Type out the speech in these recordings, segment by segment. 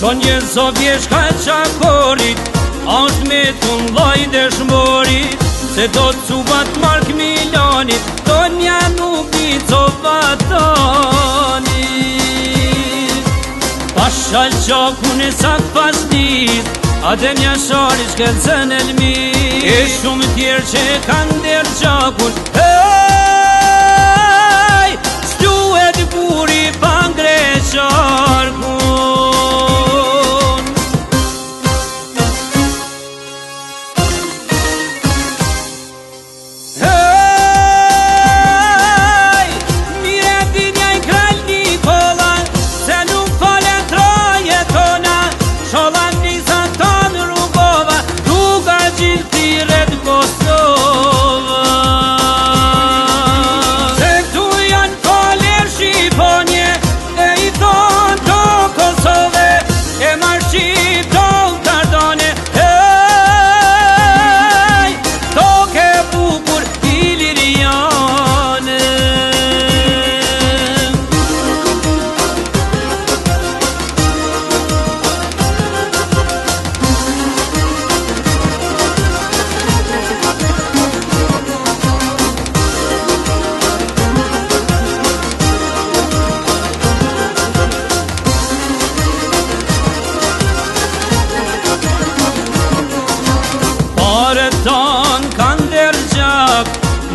Shonje zovjesh ka qakorit, ashtë me të mlaj dëshmorit, se do të cubat mark milionit, do nja nuk i cobat tonit. Pashal qakun e sak pas dit, adem jashari shkëllëzën elmi, e shumë tjerë që kanë der qakun, hej, s'luhet buri pangre qarkun.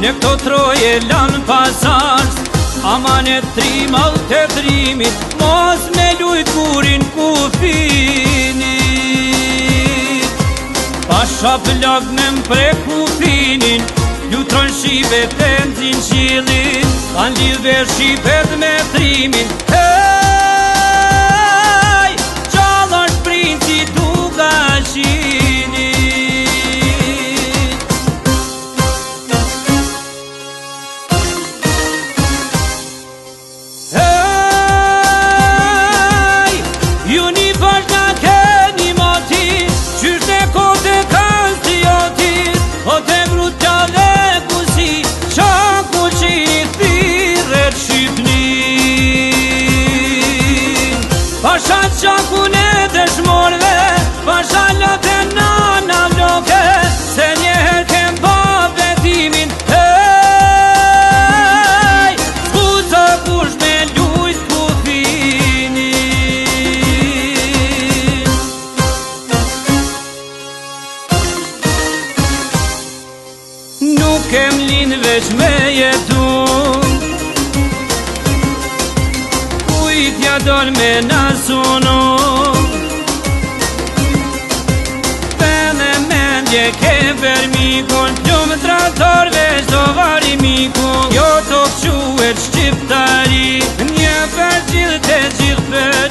Në këto troje lanë pasars, amanet trim al të trimit, mos me lujt kurin kufinit. Pasha plak në mpre kufinin, lutron shqipet e nëzin qilin, kan lidhve shqipet me trimin. Hej, qall është princi duka shini. Pasha qakun e dëshmorve, pasha lote nana vloke, se njëherë kem pa betimin, hej, s'kuta kush me lujt kufinin. Nuk kem lin veç me jetun, ja dol me nasunu, pene mendje ke ver mikun, gjumë tratorve shdo vari mikun, jo të quet shqiptari, një për gjithë të gjithë për